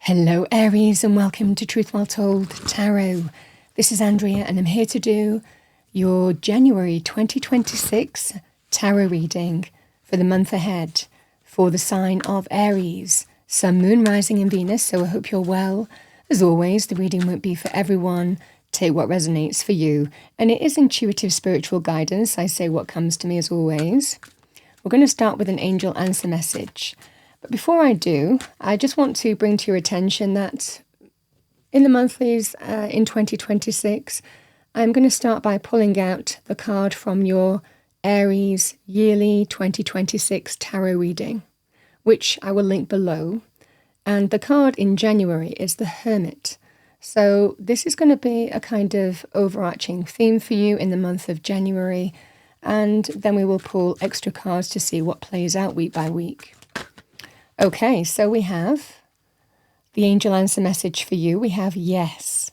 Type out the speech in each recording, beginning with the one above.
Hello Aries and welcome to Truth Well Told Tarot. This is Andrea and I'm here to do your January 2026 tarot reading for the month ahead for the sign of Aries, Sun, Moon, Rising and Venus, so I hope you're well. As always, the reading won't be for everyone. Take what resonates for you. And it is intuitive spiritual guidance. I say what comes to me as always. We're going to start with an angel answer message. But before I do, I just want to bring to your attention that in the monthlies in 2026, I'm going to start by pulling out the card from your Aries yearly 2026 tarot reading, which I will link below. And the card in January is the Hermit. So this is going to be a kind of overarching theme for you in the month of January. And then we will pull extra cards to see what plays out week by week. Okay, so we have the angel answer message for you. We have yes.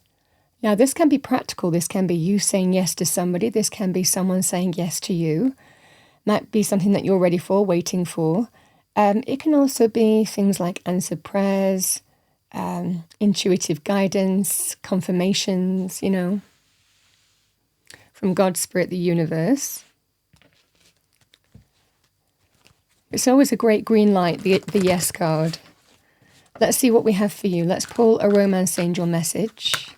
Now, this can be practical. This can be you saying yes to somebody. This can be someone saying yes to you. Might be something that you're ready for, waiting for. It can also be things like answered prayers, intuitive guidance, confirmations, from God, Spirit, the universe. It's always a great green light, the yes card. Let's see what we have for you. Let's pull a romance angel message.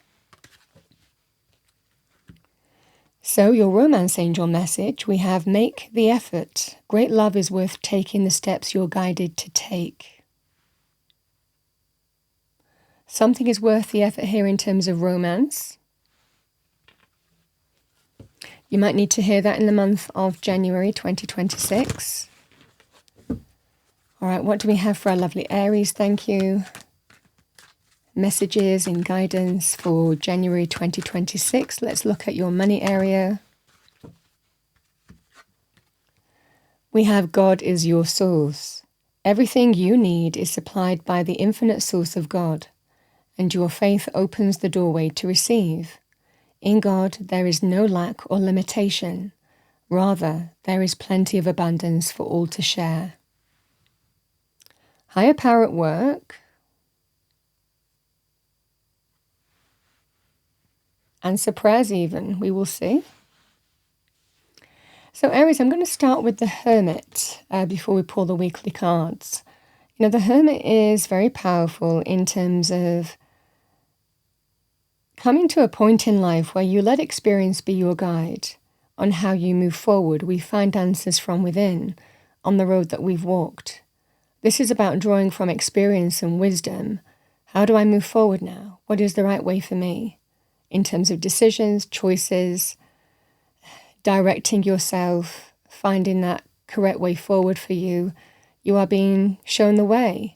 So your romance angel message, we have make the effort. Great love is worth taking the steps you're guided to take. Something is worth the effort here in terms of romance. You might need to hear that in the month of January 2026. All right, what do we have for our lovely Aries? Thank you. Messages and guidance for January 2026. Let's look at your money area. We have God is your source. Everything you need is supplied by the infinite source of God, and your faith opens the doorway to receive. In God, there is no lack or limitation. Rather, there is plenty of abundance for all to share. Higher power at work. Answer prayers even, we will see. So Aries, I'm going to start with the Hermit before we pull the weekly cards. The Hermit is very powerful in terms of coming to a point in life where you let experience be your guide on how you move forward. We find answers from within on the road that we've walked. This is about drawing from experience and wisdom. How do I move forward now? What is the right way for me? In terms of decisions, choices, directing yourself, finding that correct way forward for you. You are being shown the way.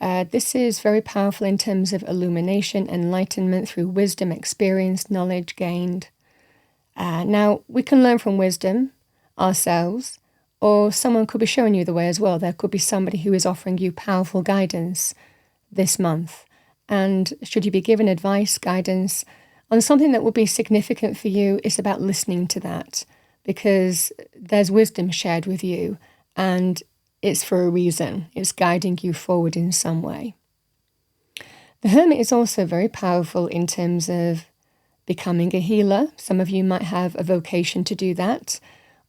This is very powerful in terms of illumination, enlightenment through wisdom, experience, knowledge gained. Now, we can learn from wisdom ourselves, or someone could be showing you the way as well. There could be somebody who is offering you powerful guidance this month. And should you be given advice, guidance on something that will be significant for you, it's about listening to that, because there's wisdom shared with you and it's for a reason. It's guiding you forward in some way. The Hermit is also very powerful in terms of becoming a healer. Some of you might have a vocation to do that,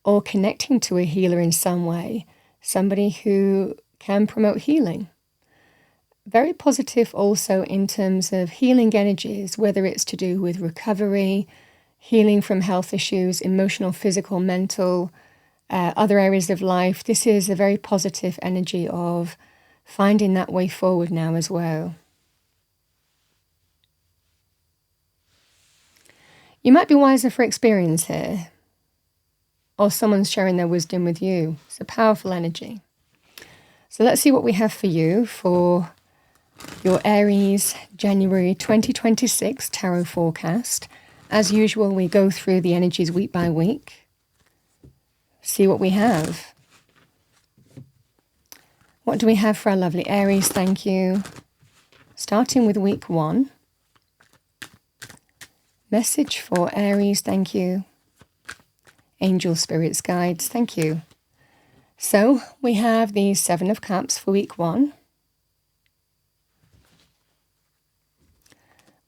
or connecting to a healer in some way, somebody who can promote healing. Very positive also in terms of healing energies, whether it's to do with recovery, healing from health issues, emotional, physical, mental, other areas of life. This is a very positive energy of finding that way forward now as well. You might be wiser for experience here, or someone's sharing their wisdom with you. It's a powerful energy. So let's see what we have for you for your Aries January 2026 Tarot Forecast. As usual, we go through the energies week by week. See what we have. What do we have for our lovely Aries? Thank you. Starting with week 1. Message for Aries, thank you. Angel spirits guides, thank you. So we have the 7 of Cups for week 1.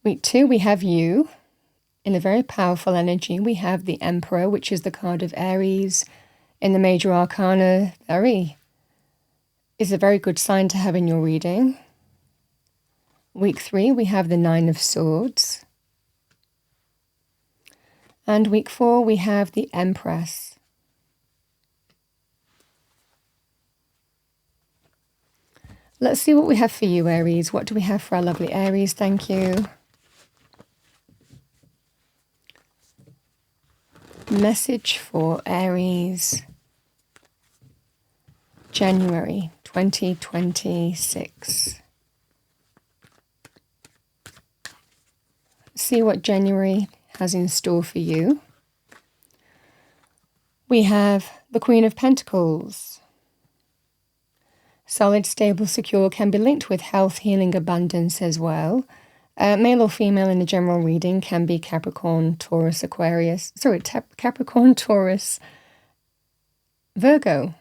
Week 2, we have you in a very powerful energy. We have the Emperor, which is the card of Aries in the major arcana. Is a very good sign to have in your reading. Week 3, we have the Nine of Swords. And week 4, we have the Empress. Let's see what we have for you, Aries. What do we have for our lovely Aries? Thank you. Message for Aries, January 2026. See what January has in store for you. We have the Queen of Pentacles. Solid, stable, secure can be linked with health, healing, abundance as well. Male or female in the general reading can be Capricorn, Taurus, Aquarius. Sorry, Capricorn, Taurus, Virgo.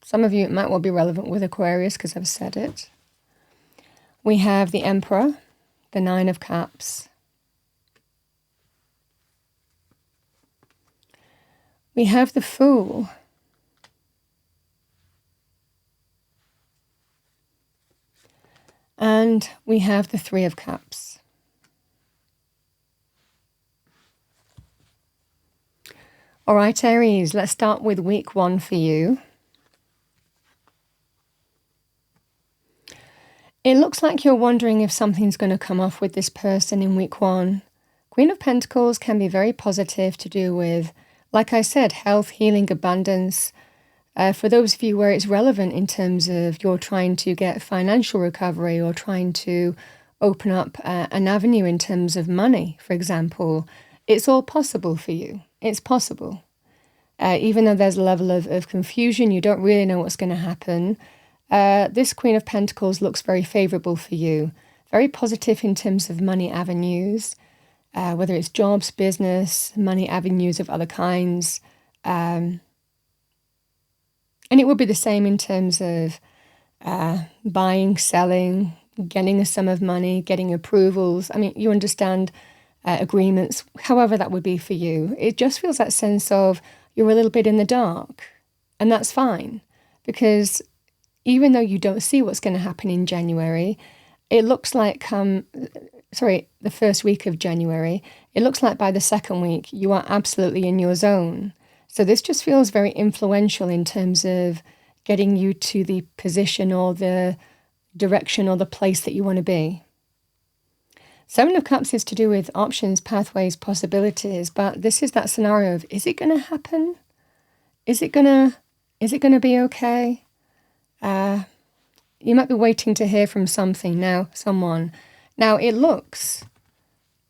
Some of you, it might well be relevant with Aquarius because I've said it. We have the Emperor, the Nine of Cups. We have the Fool. And we have the Three of Cups. All right, Aries, let's start with week 1 for you. It looks like you're wondering if something's going to come off with this person in week 1. Queen of Pentacles can be very positive to do with, like I said, health, healing, abundance. For those of you where it's relevant in terms of you're trying to get financial recovery or trying to open up an avenue in terms of money, for example, it's all possible for you. It's possible. Even though there's a level of confusion, you don't really know what's going to happen. This Queen of Pentacles looks very favorable for you. Very positive in terms of money avenues, whether it's jobs, business, money avenues of other kinds. And it would be the same in terms of buying, selling, getting a sum of money, getting approvals. I mean, you understand agreements, however that would be for you. It just feels that sense of you're a little bit in the dark. And that's fine. Because even though you don't see what's going to happen in January, it looks like the first week of January, it looks like by the second week, you are absolutely in your zone. So this just feels very influential in terms of getting you to the position or the direction or the place that you want to be. Seven of Cups is to do with options, pathways, possibilities, but this is that scenario of, is it going to happen? Is it going to be okay? You might be waiting to hear from someone. Now it looks,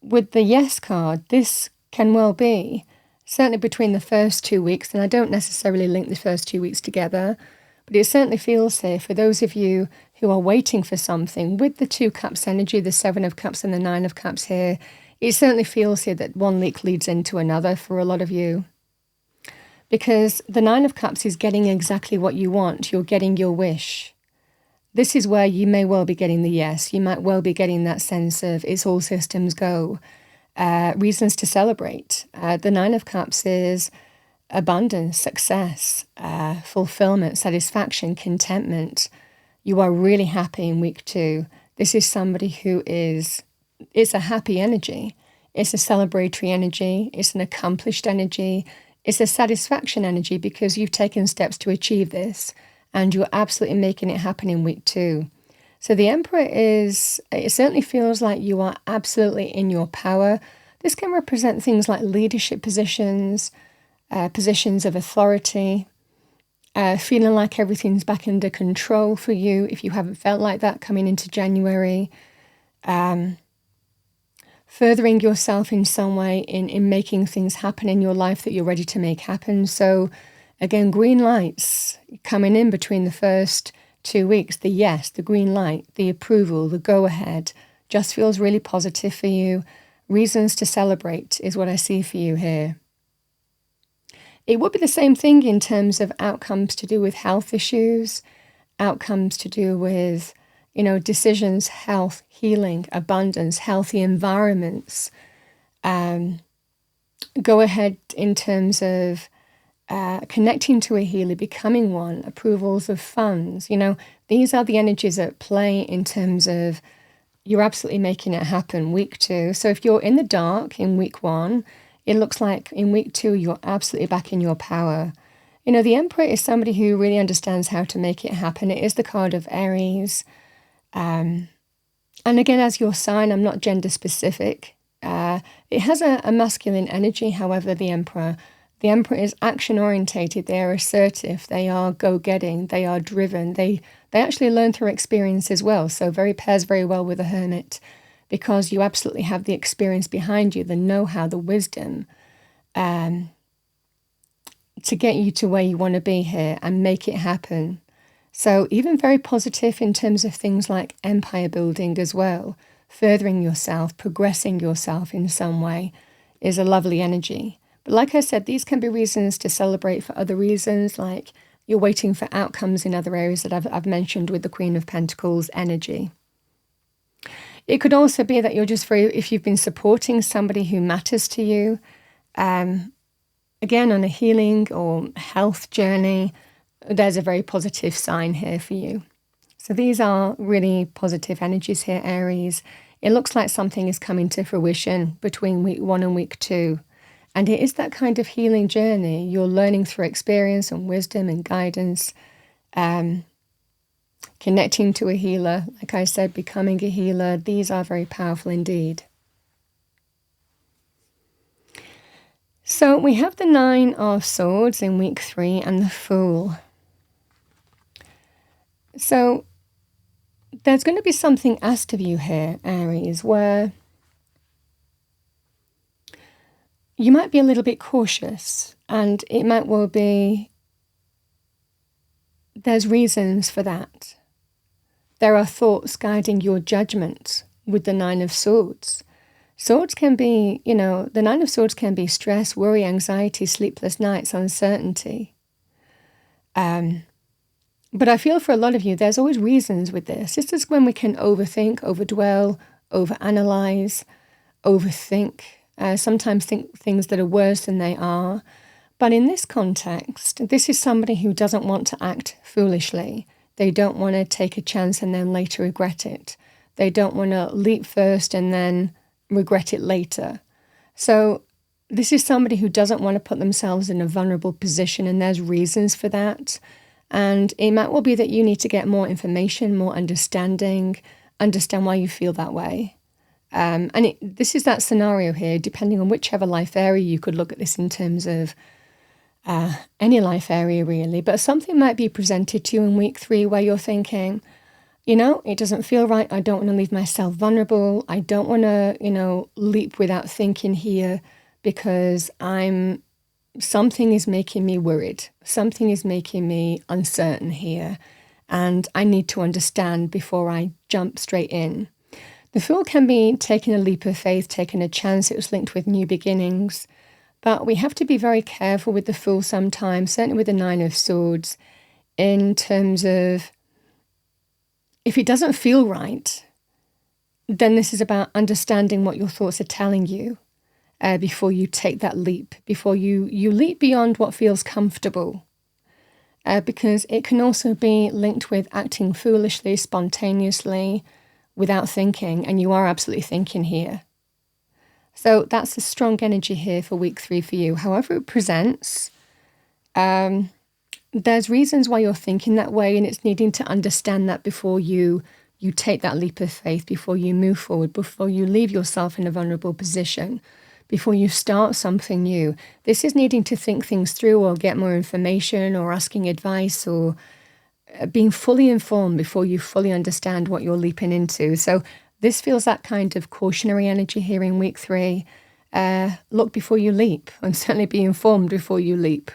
with the Yes card, this can well be certainly between the first 2 weeks, and I don't necessarily link the first 2 weeks together, but it certainly feels here for those of you who are waiting for something, with the 2 Cups energy, the 7 of Cups and the 9 of Cups here, it certainly feels here that one leak leads into another for a lot of you. Because the 9 of Cups is getting exactly what you want. You're getting your wish. This is where you may well be getting the yes. You might well be getting that sense of it's all systems go. Reasons to celebrate. The 9 of Cups is abundance, success, fulfillment, satisfaction, contentment. You are really happy in week 2. This is somebody who it's a happy energy. It's a celebratory energy. It's an accomplished energy. It's a satisfaction energy because you've taken steps to achieve this and you're absolutely making it happen in week 2. So the Emperor it certainly feels like you are absolutely in your power. This can represent things like leadership positions, positions of authority, feeling like everything's back under control for you if you haven't felt like that coming into January. Furthering yourself in some way in making things happen in your life that you're ready to make happen. So again, green lights coming in between the first 2 weeks, the yes, the green light, the approval, the go-ahead, just feels really positive for you. Reasons to celebrate is what I see for you here. It would be the same thing in terms of outcomes to do with health issues, outcomes to do with, decisions, health, healing, abundance, healthy environments. Go ahead in terms of connecting to a healer, becoming one, approvals of funds. These are the energies at play in terms of you're absolutely making it happen week 2. So if you're in the dark in week 1, it looks like in week 2, you're absolutely back in your power. The Emperor is somebody who really understands how to make it happen. It is the card of Aries. And again, as your sign, I'm not gender specific. It has a masculine energy, however, the Emperor. The Emperor is action-orientated, they are assertive, they are go-getting, they are driven, they actually learn through experience as well, so pairs very well with a Hermit, because you absolutely have the experience behind you, the know-how, the wisdom, to get you to where you want to be here and make it happen. So even very positive in terms of things like empire building as well, furthering yourself, progressing yourself in some way is a lovely energy. But like I said, these can be reasons to celebrate for other reasons, like you're waiting for outcomes in other areas that I've mentioned with the Queen of Pentacles energy. It could also be that you're just if you've been supporting somebody who matters to you, again, on a healing or health journey, there's a very positive sign here for you. So these are really positive energies here, Aries. It looks like something is coming to fruition between week 1 and week 2. And it is that kind of healing journey. You're learning through experience and wisdom and guidance, connecting to a healer. Like I said, becoming a healer. These are very powerful indeed. So we have the 9 of Swords in week 3 and the Fool. So there's going to be something asked of you here, Aries, where you might be a little bit cautious, and it might well be there's reasons for that. There are thoughts guiding your judgment with the 9 of Swords. Swords can be, the 9 of Swords can be stress, worry, anxiety, sleepless nights, uncertainty. But I feel for a lot of you, there's always reasons with this. This is when we can overthink, overdwell, overanalyze, overthink, sometimes think things that are worse than they are. But in this context, this is somebody who doesn't want to act foolishly. They don't want to take a chance and then later regret it. They don't want to leap first and then regret it later. So this is somebody who doesn't want to put themselves in a vulnerable position, and there's reasons for that. And it might well be that you need to get more information, more understanding, understand why you feel that way. This is that scenario here, depending on whichever life area, you could look at this in terms of any life area really, but something might be presented to you in week 3 where you're thinking, it doesn't feel right. I don't want to leave myself vulnerable. I don't want to, leap without thinking here because something is making me worried. Something is making me uncertain here. And I need to understand before I jump straight in. The Fool can be taking a leap of faith, taking a chance. It was linked with new beginnings. But we have to be very careful with the Fool sometimes, certainly with the 9 of Swords, in terms of if it doesn't feel right, then this is about understanding what your thoughts are telling you before you take that leap, before you leap beyond what feels comfortable. Because it can also be linked with acting foolishly, spontaneously, without thinking, and you are absolutely thinking here. So that's a strong energy here for week 3 for you. However it presents, there's reasons why you're thinking that way, and it's needing to understand that before you take that leap of faith, before you move forward, before you leave yourself in a vulnerable position, before you start something new. This is needing to think things through or get more information or asking advice or being fully informed before you fully understand what you're leaping into. So this feels that kind of cautionary energy here in week 3. Look before you leap, and certainly be informed before you leap.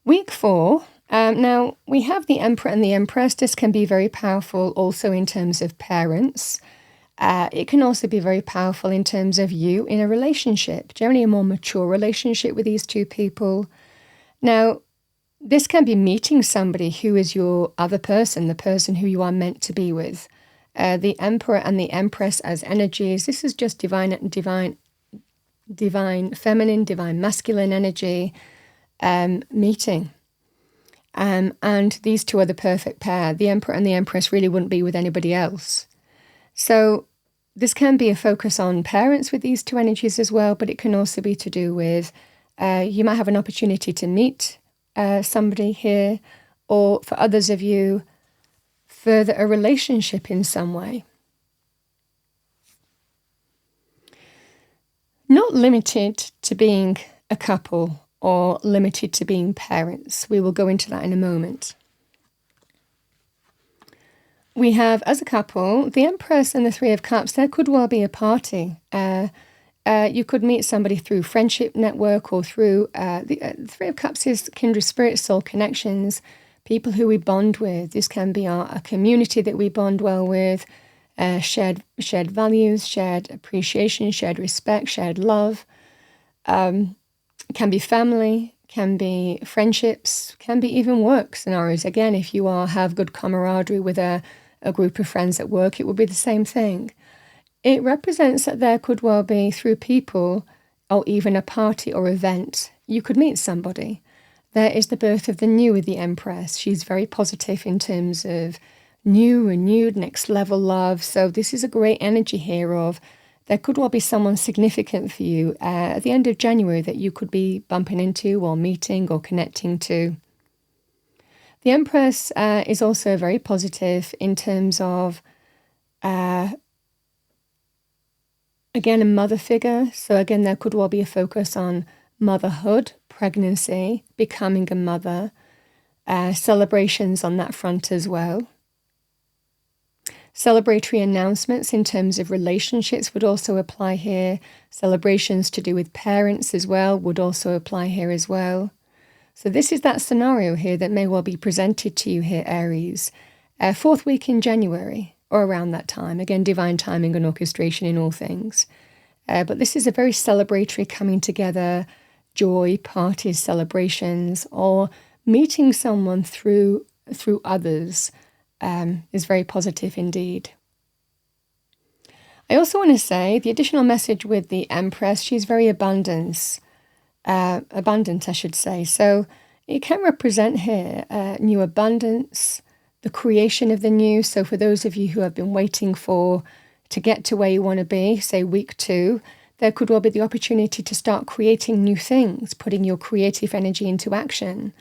Week 4, now we have the Emperor and the Empress. This can be very powerful also in terms of parents. It can also be very powerful in terms of you in a relationship, generally a more mature relationship with these two people. Now, This can be meeting somebody who is your other person, the person who you are meant to be with. The Emperor and the Empress as energies. This is just divine feminine, divine masculine energy meeting. And these two are the perfect pair. The Emperor and the Empress really wouldn't be with anybody else. So this can be a focus on parents with these two energies as well, but it can also be to do with you might have an opportunity to meet somebody here, or for others of you, further a relationship in some way. Not limited to being a couple or limited to being parents. We will go into that in a moment. We have, as a couple, the Empress and the Three of Cups. There could well be a party. You could meet somebody through friendship network or through the Three of Cups is kindred spirit, soul connections, people who we bond with. This can be a community that we bond well with, shared values, shared appreciation, shared respect, shared love. Can be family, can be friendships, can be even work scenarios. Again, if you have good camaraderie with a group of friends at work, it would be the same thing. It represents that there could well be, through people or even a party or event, you could meet somebody. There is the birth of the new with the Empress. She's very positive in terms of new, renewed, next level love. So this is a great energy here of there could well be someone significant for you at the end of January that you could be bumping into or meeting or connecting to. The Empress is also very positive in terms of, again, a mother figure. So again, there could well be a focus on motherhood, pregnancy, becoming a mother, celebrations on that front as well. Celebratory announcements in terms of relationships would also apply here. Celebrations to do with parents as well would also apply here as well. So this is that scenario here that may well be presented to you here, Aries. Fourth week in January, or around that time. Again, divine timing and orchestration in all things. But this is a very celebratory coming together, joy, parties, celebrations, or meeting someone through others. Is very positive indeed. I also want to say the additional message with the Empress, she's very abundant, I should say. So it can represent here new abundance, the creation of the new. So for those of you who have been waiting to get to where you want to be, say week 2, there could well be the opportunity to start creating new things, putting your creative energy into action.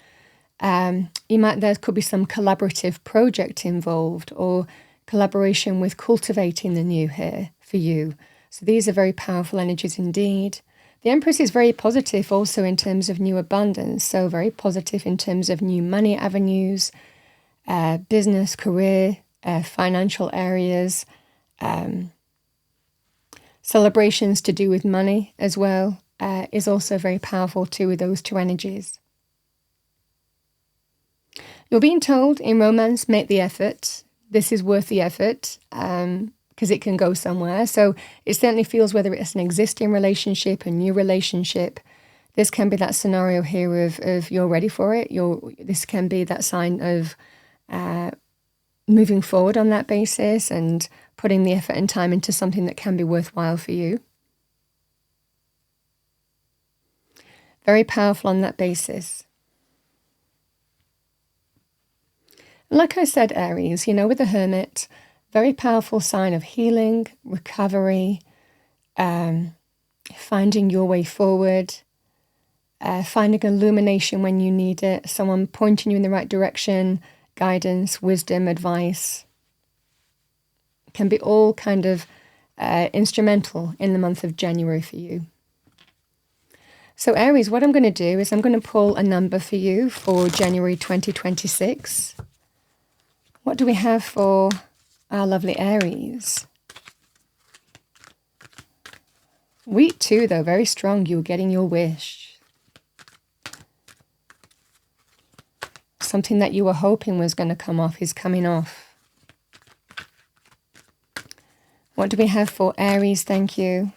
There could be some collaborative project involved or collaboration with cultivating the new here for you. So these are very powerful energies indeed. The Empress is very positive also in terms of new abundance. So very positive in terms of new money avenues, business, career, financial areas, celebrations to do with money as well is also very powerful too with those two energies. You're being told in romance, make the effort. This is worth the effort because it can go somewhere. So it certainly feels whether it's an existing relationship, a new relationship. This can be that scenario here of you're ready for it. This can be that sign of moving forward on that basis and putting the effort and time into something that can be worthwhile for you. Very powerful on that basis. Like I said, Aries, with the Hermit, very powerful sign of healing, recovery, finding your way forward, finding illumination when you need it, someone pointing you in the right direction, guidance, wisdom, advice. Can be all kind of instrumental in the month of January for you. So Aries, what I'm going to do is I'm going to pull a number for you for January 2026. What do we have for our lovely Aries? Week 2, though, very strong. You're getting your wish. Something that you were hoping was going to come off is coming off. What do we have for Aries? Thank you.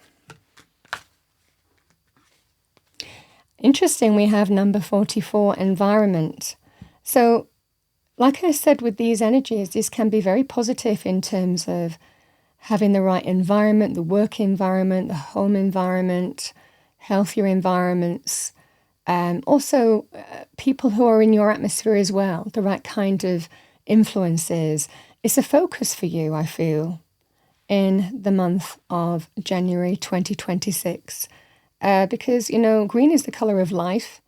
Interesting, we have number 44, environment. So, like I said, with these energies, this can be very positive in terms of having the right environment, the work environment, the home environment, healthier environments. Also, people who are in your atmosphere as well, the right kind of influences. It's a focus for you, I feel, in the month of January 2026. Because, green is the colour of life,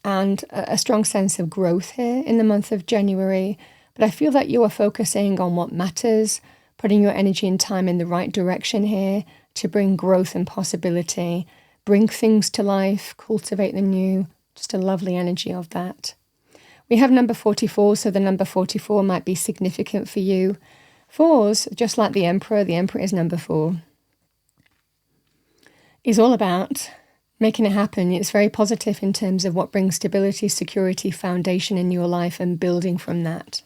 and a strong sense of growth here in the month of January. But I feel that you are focusing on what matters, putting your energy and time in the right direction here to bring growth and possibility, bring things to life, cultivate the new, just a lovely energy of that. We have number 44, so the number 44 might be significant for you. Fours, just like the Emperor is number 4, is all about making it happen. It's very positive in terms of what brings stability, security, foundation in your life and building from that.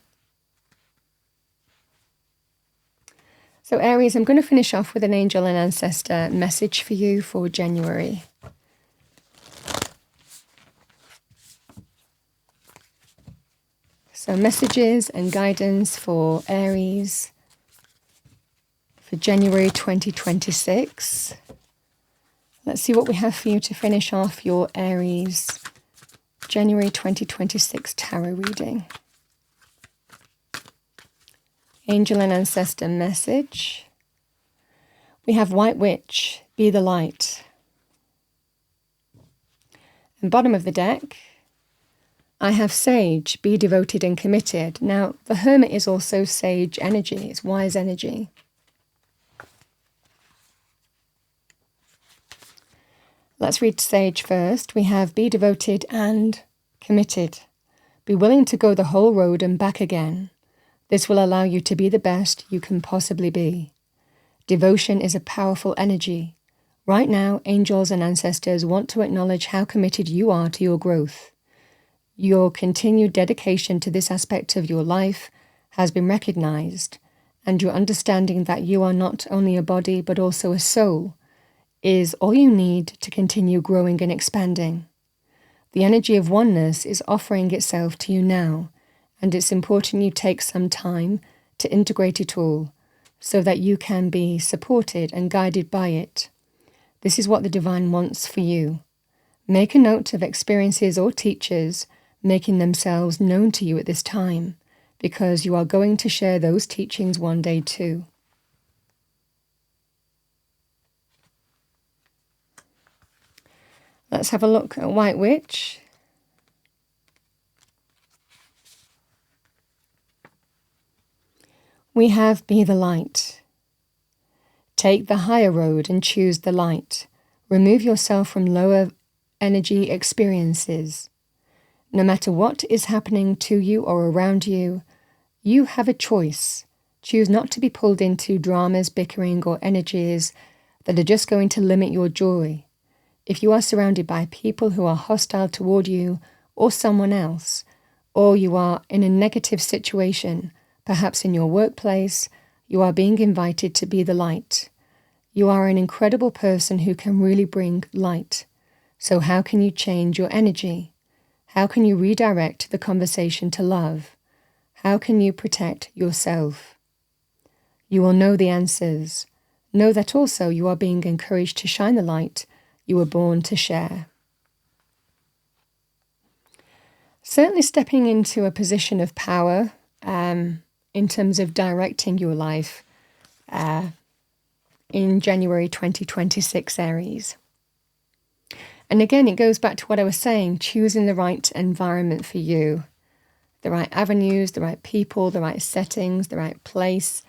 So Aries, I'm going to finish off with an angel and ancestor message for you for January. So messages and guidance for Aries for January 2026. Let's see what we have for you to finish off your Aries January 2026 tarot reading. Angel and ancestor message. We have White Witch, be the light. And bottom of the deck, I have Sage, be devoted and committed. Now, the Hermit is also sage energy, it's wise energy. Let's read Sage first. We have be devoted and committed. Be willing to go the whole road and back again. This will allow you to be the best you can possibly be. Devotion is a powerful energy. Right now, angels and ancestors want to acknowledge how committed you are to your growth. Your continued dedication to this aspect of your life has been recognized, and your understanding that you are not only a body but also a soul is all you need to continue growing and expanding. The energy of oneness is offering itself to you now, and it's important you take some time to integrate it all so that you can be supported and guided by it. This is what the divine wants for you. Make a note of experiences or teachers making themselves known to you at this time, because you are going to share those teachings one day too. Let's have a look at White Witch. We have be the light. Take the higher road and choose the light. Remove yourself from lower energy experiences. No matter what is happening to you or around you, you have a choice. Choose not to be pulled into dramas, bickering, or energies that are just going to limit your joy. If you are surrounded by people who are hostile toward you or someone else, or you are in a negative situation, perhaps in your workplace, you are being invited to be the light. You are an incredible person who can really bring light. So how can you change your energy? How can you redirect the conversation to love? How can you protect yourself? You will know the answers. Know that also you are being encouraged to shine the light you were born to share. Certainly stepping into a position of power in terms of directing your life in January 2026, Aries. And again, it goes back to what I was saying, choosing the right environment for you, the right avenues, the right people, the right settings, the right place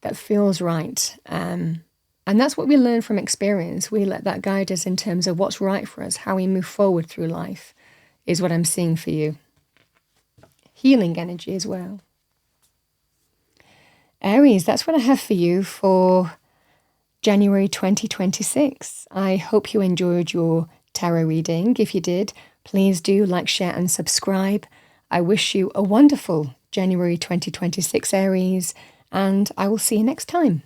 that feels right. And that's what we learn from experience. We let that guide us in terms of what's right for us, how we move forward through life, is what I'm seeing for you. Healing energy as well. Aries, that's what I have for you for January 2026. I hope you enjoyed your tarot reading. If you did, please do like, share, and subscribe. I wish you a wonderful January 2026, Aries, and I will see you next time.